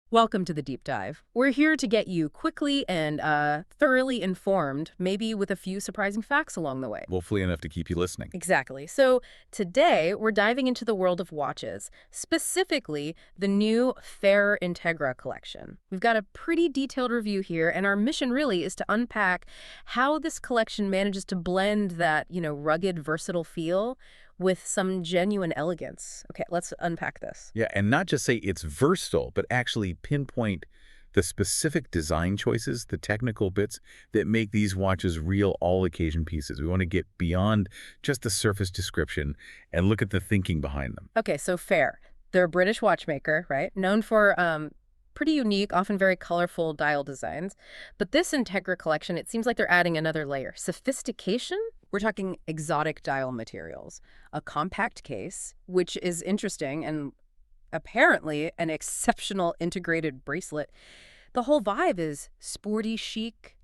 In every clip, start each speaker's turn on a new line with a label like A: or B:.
A: Welcome to the deep dive. We're here to get you quickly and thoroughly informed, maybe with a few surprising facts along the way.
B: Hopefully enough to keep you listening.
A: Exactly. So today we're diving into the world of watches, specifically the new Fair Integra collection. We've got a pretty detailed review here, and our mission really is to unpack how this collection manages to blend that, rugged, versatile feel with some genuine elegance. Okay, let's unpack this.
B: Yeah, and not just say it's versatile, but actually pinpoint the specific design choices, the technical bits that make these watches real all-occasion pieces. We want to get beyond just the surface description and look at the thinking behind them.
A: Okay, so Fair. They're a British watchmaker, right? Known for pretty unique, often very colorful dial designs. But this Integra collection, it seems like they're adding another layer. Sophistication? We're talking exotic dial materials, a compact case, which is interesting, and apparently an exceptional integrated bracelet. The whole vibe is sporty chic,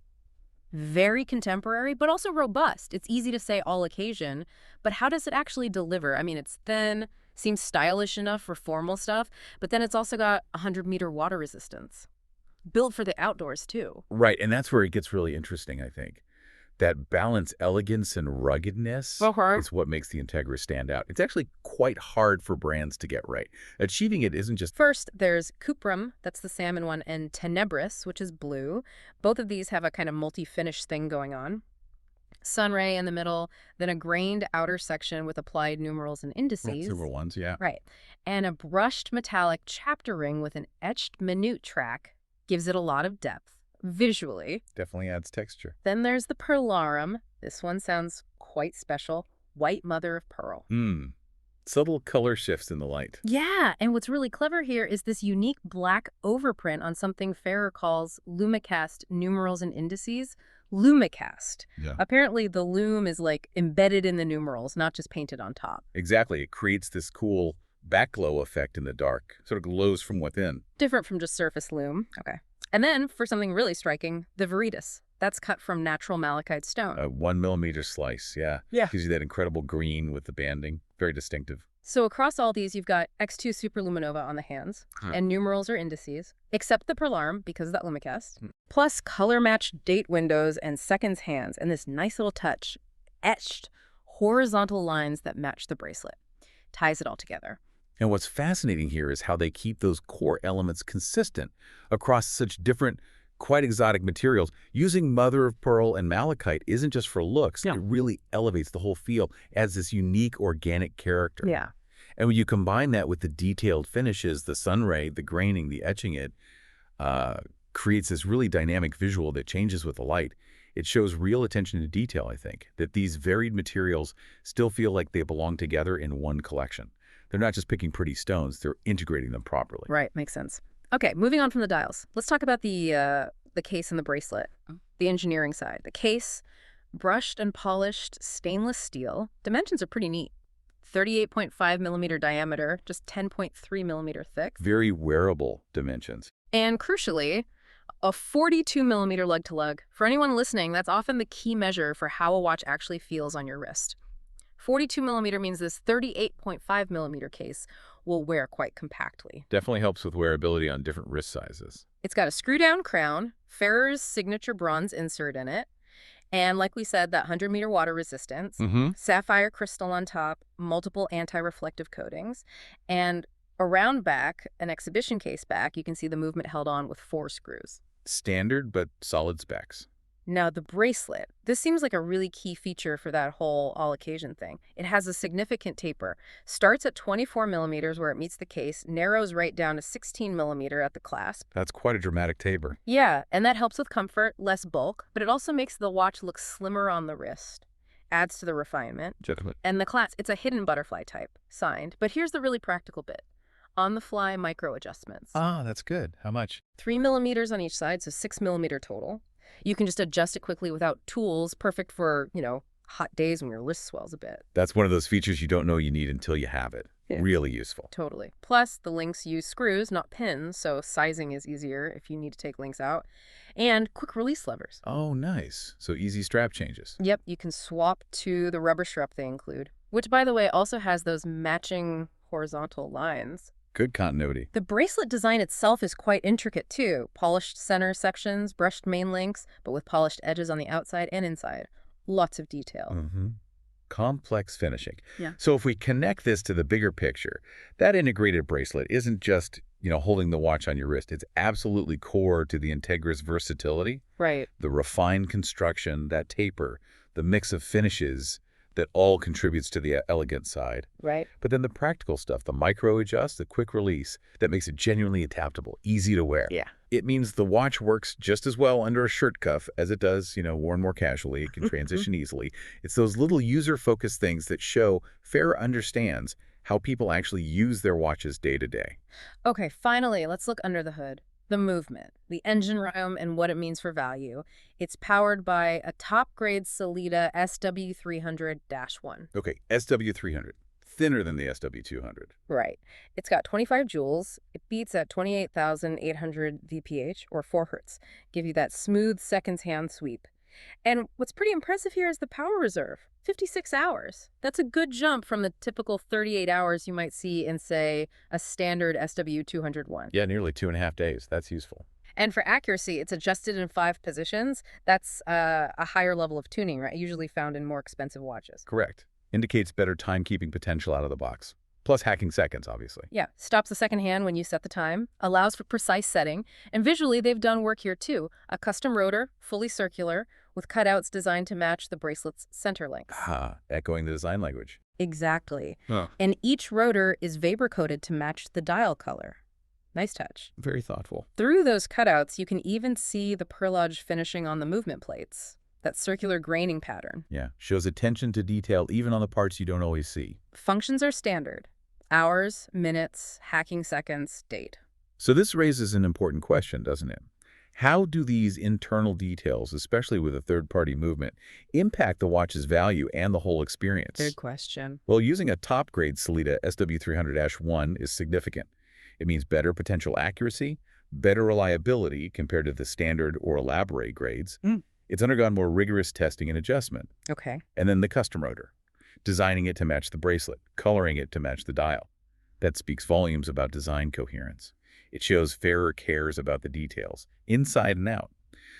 A: very contemporary, but also robust. It's easy to say all occasion, but how does it actually deliver? I mean, it's thin, seems stylish enough for formal stuff, but then it's also got 100-meter water resistance. Built for the outdoors, too.
B: Right, and that's where it gets really interesting, I think. That balance, elegance, and ruggedness is what makes the Integra stand out. It's actually quite hard for brands to get right. Achieving it isn't just...
A: First, there's Cuprum, that's the salmon one, and Tenebris, which is blue. Both of these have a kind of multi-finish thing going on. Sunray in the middle, then a grained outer section with applied numerals and indices.
B: Silver ones, yeah.
A: Right. And a brushed metallic chapter ring with an etched minute track gives it a lot of depth. Visually.
B: Definitely adds texture.
A: Then there's the Perlarum. This one sounds quite special. White mother of pearl.
B: Subtle color shifts in the light.
A: Yeah, and what's really clever here is this unique black overprint on something Ferrer calls Lumicast numerals and indices. Lumicast.
B: Yeah.
A: Apparently the lume is like embedded in the numerals, not just painted on top.
B: Exactly. It creates this cool backglow effect in the dark. Sort of glows from within.
A: Different from just surface lume. Okay. And then, for something really striking, the Veritas. That's cut from natural malachite stone.
B: A 1 millimeter slice, yeah.
A: Yeah.
B: Gives you that incredible green with the banding. Very distinctive.
A: So across all these, you've got X2 Superluminova on the hands, and numerals or indices, except the Perlarum, because of that Lumicast, plus color-matched date windows and seconds hands, and this nice little touch, etched horizontal lines that match the bracelet. Ties it all together.
B: And what's fascinating here is how they keep those core elements consistent across such different, quite exotic materials. Using mother of pearl and malachite isn't just for looks.
A: Yeah.
B: It really elevates the whole feel, adds this unique organic character.
A: Yeah.
B: And when you combine that with the detailed finishes, the sunray, the graining, the etching, it creates this really dynamic visual that changes with the light. It shows real attention to detail, I think, that these varied materials still feel like they belong together in one collection. They're not just picking pretty stones, they're integrating them properly.
A: Right, makes sense. Okay, moving on from the dials. Let's talk about the case and the bracelet, the engineering side. The case, brushed and polished stainless steel. Dimensions are pretty neat. 38.5 millimeter diameter, just 10.3 millimeter thick.
B: Very wearable dimensions.
A: And crucially, a 42 millimeter lug-to-lug. For anyone listening, that's often the key measure for how a watch actually feels on your wrist. 42 millimeter means this 38.5 millimeter case will wear quite compactly.
B: Definitely helps with wearability on different wrist sizes.
A: It's got a screw-down crown, Ferrer's signature bronze insert in it, and like we said, that 100-meter water resistance, sapphire crystal on top, multiple anti-reflective coatings, and around back, an exhibition case back, you can see the movement held on with 4 screws.
B: Standard, but solid specs.
A: Now, the bracelet. This seems like a really key feature for that whole all-occasion thing. It has a significant taper. Starts at 24 millimeters where it meets the case, narrows right down to 16 millimeter at the clasp.
B: That's quite a dramatic taper.
A: Yeah, and that helps with comfort, less bulk, but it also makes the watch look slimmer on the wrist. Adds to the refinement.
B: Gentlemen.
A: And the clasp, it's a hidden butterfly type, signed. But here's the really practical bit. On-the-fly micro adjustments.
B: Ah, that's good. How much?
A: 3 millimeters on each side, so 6 millimeter total. You can just adjust it quickly without tools, perfect for, hot days when your wrist swells a bit.
B: That's one of those features you don't know you need until you have it.
A: Yeah.
B: Really useful.
A: Totally. Plus, the links use screws, not pins, so sizing is easier if you need to take links out. And quick release levers.
B: Oh, nice. So easy strap changes.
A: Yep, you can swap to the rubber strap they include, which, by the way, also has those matching horizontal lines.
B: Good continuity.
A: The bracelet design itself is quite intricate too. Polished center sections, brushed main links, but with polished edges on the outside and inside. Lots of detail.
B: Mm-hmm. Complex finishing.
A: Yeah.
B: So if we connect this to the bigger picture, that integrated bracelet isn't just, holding the watch on your wrist. It's absolutely core to the Integra's versatility,
A: Right.
B: the refined construction, that taper, the mix of finishes that all contributes to the elegant side.
A: Right.
B: But then the practical stuff, the micro adjust, the quick release, that makes it genuinely adaptable, easy to wear.
A: Yeah.
B: It means the watch works just as well under a shirt cuff as it does, worn more casually. It can transition easily. It's those little user-focused things that show Fair understands how people actually use their watches day to day.
A: Okay, finally, let's look under the hood. The movement, the engine room, and what it means for value. It's powered by a top-grade Sellita SW300-1.
B: Okay, SW300, thinner than the SW200.
A: Right. It's got 25 joules. It beats at 28,800 VPH, or 4 hertz. Give you that smooth seconds hand sweep. And what's pretty impressive here is the power reserve. 56 hours. That's a good jump from the typical 38 hours you might see in, say, a standard SW201.
B: Yeah, nearly 2.5 days. That's useful.
A: And for accuracy, it's adjusted in 5 positions. That's a higher level of tuning, right? Usually found in more expensive watches.
B: Correct. Indicates better timekeeping potential out of the box. Plus hacking seconds, obviously.
A: Yeah, stops the second hand when you set the time, allows for precise setting, and visually they've done work here too. A custom rotor, fully circular, with cutouts designed to match the bracelet's center lengths.
B: Ah, echoing the design language.
A: Exactly.
B: Huh.
A: And each rotor is vapor-coated to match the dial color. Nice touch.
B: Very thoughtful.
A: Through those cutouts, you can even see the perlage finishing on the movement plates. That circular graining pattern.
B: Yeah, shows attention to detail even on the parts you don't always see.
A: Functions are standard. Hours, minutes, hacking seconds, date.
B: So this raises an important question, doesn't it? How do these internal details, especially with a third-party movement, impact the watch's value and the whole experience?
A: Good question.
B: Well, using a top-grade Sellita SW300-1 is significant. It means better potential accuracy, better reliability compared to the standard or elaborate grades. It's undergone more rigorous testing and adjustment.
A: Okay.
B: And then the custom rotor, designing it to match the bracelet, coloring it to match the dial. That speaks volumes about design coherence. It shows Fairer cares about the details, inside and out.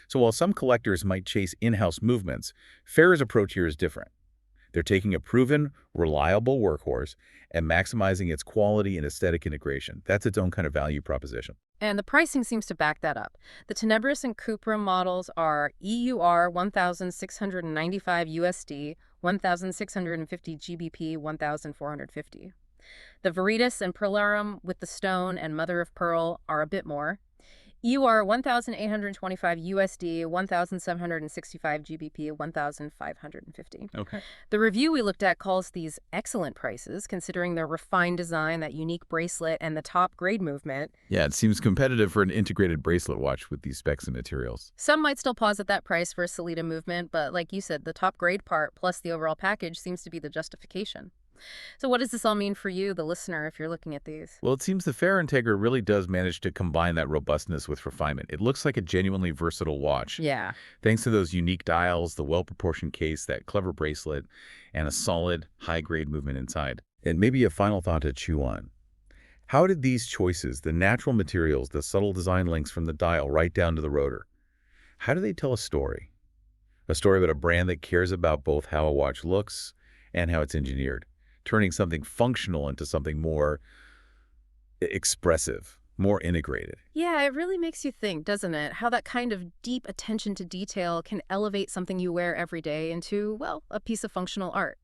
B: So while some collectors might chase in-house movements, Fairer's approach here is different. They're taking a proven, reliable workhorse and maximizing its quality and aesthetic integration. That's its own kind of value proposition.
A: And the pricing seems to back that up. The Tenebris and Cupra models are EUR 1,695 USD, 1,650 GBP, 1,450. The Veritas and Perlarum with the stone and mother of pearl are a bit more. EUR 1,825 USD, 1,765 GBP, 1,550.
B: Okay.
A: The review we looked at calls these excellent prices, considering their refined design, that unique bracelet, and the top grade movement.
B: Yeah, it seems competitive for an integrated bracelet watch with these specs and materials.
A: Some might still pause at that price for a Sellita movement, but like you said, the top grade part plus the overall package seems to be the justification. So what does this all mean for you, the listener, if you're looking at these?
B: Well, it seems the Fair Integra really does manage to combine that robustness with refinement. It looks like a genuinely versatile watch.
A: Yeah.
B: Thanks to those unique dials, the well-proportioned case, that clever bracelet, and a solid, high-grade movement inside. And maybe a final thought to chew on. How did these choices, the natural materials, the subtle design links from the dial right down to the rotor, how do they tell a story? A story about a brand that cares about both how a watch looks and how it's engineered, turning something functional into something more expressive, more integrated.
A: Yeah, it really makes you think, doesn't it? How that kind of deep attention to detail can elevate something you wear every day into, well, a piece of functional art.